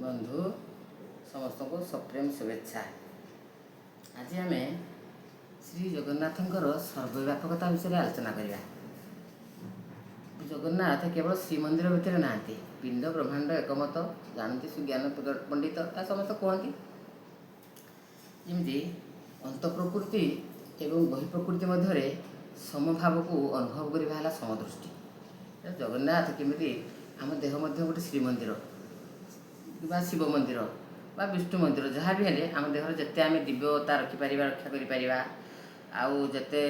बंधु समस्त को सप्रेम शुभेच्छा। आज आम श्री जगन्नाथंकर सर्वव्यापकता विषय आलोचना करवा। जगन्नाथ केवल श्रीमंदिर भितर ना पिंड ब्रह्मांड एकमत जानती सुज्ञान पंडित समस्त कहती। जमी अंत प्रकृति एवं बहि प्रकृति मध्य समभाव को अनुभव करवा समदृष्टि। जगन्नाथ केमी आम देह मध्य गोटे श्रीमंदिर बा शिव मंदिर बा विष्णु मंदिर जहाँ भी हेले आम देहर जिते आम दिव्यता रखिपर रक्षा कर आउ जिते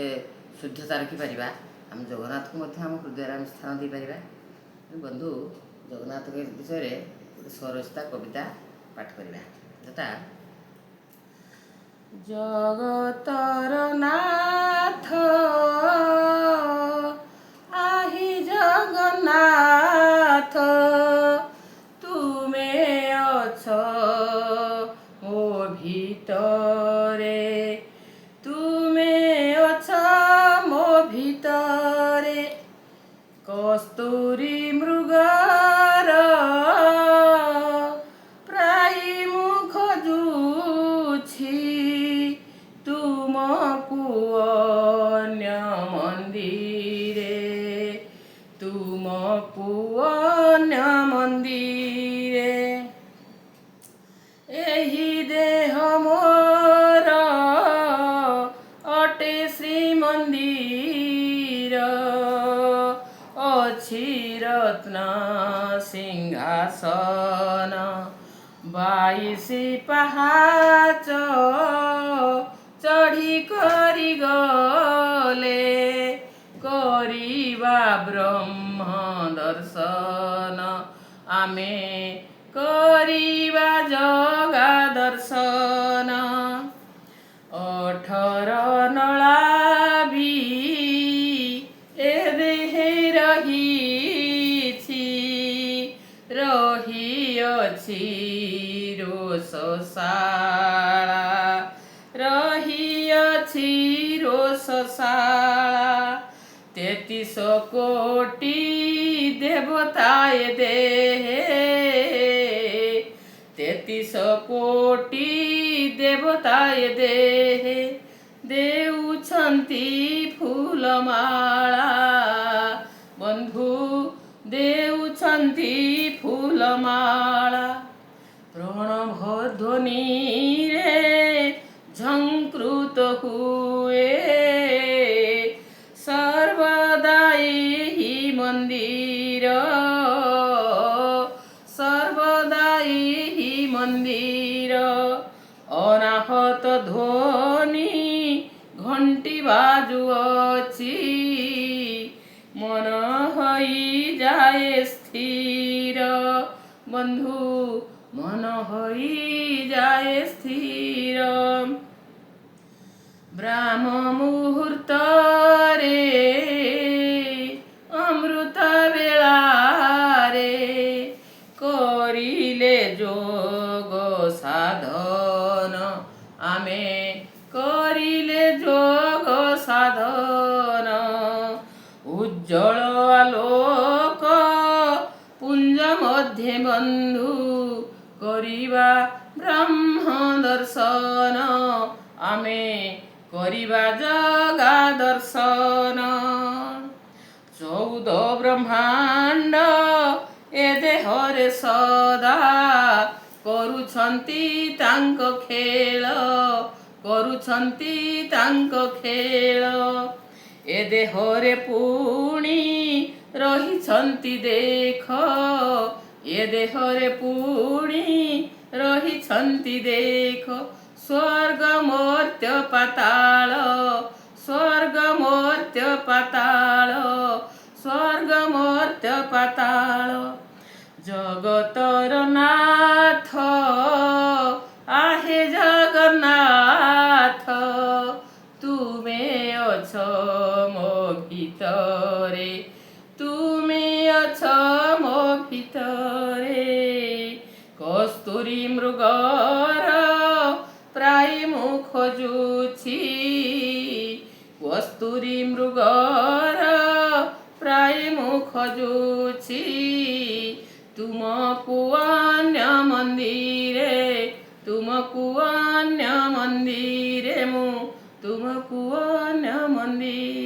शुद्धता रखिपर आम जगन्नाथ को आम हृदय आम स्थान दे पार। बंधु जगन्नाथ के विषय गोटे स्वरचिता कविता पाठ करवा जता जगतर नाथ आहि जगन्नाथ भितरे तुमे अछ मो भितरे कस्तूरी मृगर प्राय मुख जुछि तुमको अन्य मंदिरे तुमको अन्य मंदिरे एही देह मोर अटे श्रीमंदिर अछि रत्न सिंहासन 22 पहाच चढ़ी करी गले करिबा ब्रह्म दर्शन आमे करिबा जगा दर्शन 18 नला भी ए देहे रहिअछि रोषशाला रहिअछि रोषशाला 33 कोटि देवताए देहे 33 कोटि देवताए देहे देउछन्ति फूलमाला बंधु देउछन्ति फूलमाला प्रणव ध्वनि रे झंकृत हुए सर्वदा एहि मंदिर सर्वदा एहि मंदिर अनाहत ध्वनि घंटी बाजुअछि मन होई जाए स्थिर बंधु मन होई जाए स्थिर ब्राह्म मुहूर्त रे अमृत बेला रे करिले जोग साधन आमे करिले जोग साधन उज्जवल आलोक पुंज मध्य बंधु करिबा ब्रह्म दर्शन आमे करिबा जगा दर्शन 14 ब्रह्मांड ए देहरे सदा करुछन्ति तांक खेल करुछन्ति तांक खेल ए देहरे पुणी रहिछन्ति देख ए देहरे पुणी रहिछन्ति देख स्वर्ग मर्त्य पाताल स्वर्ग मर्त्य पाताल स्वर्ग मर्त्य पाताल जगतर नाथ आहे जगन्नाथ तुमे अछ मो भितरे तुमे अछ मो भितरे कस्तूरी मृगर प्राय मुख जुछि कस्तूरी मृगर प्राय मुख जुछि तुमको अन्य ମନ୍ଦିରେ ତୁମକୁ ଅନ୍ୟ ମନ୍ଦିରେ ମୁଁ ତୁମକୁ ଅନ୍ୟ ମନ୍ଦିରେ।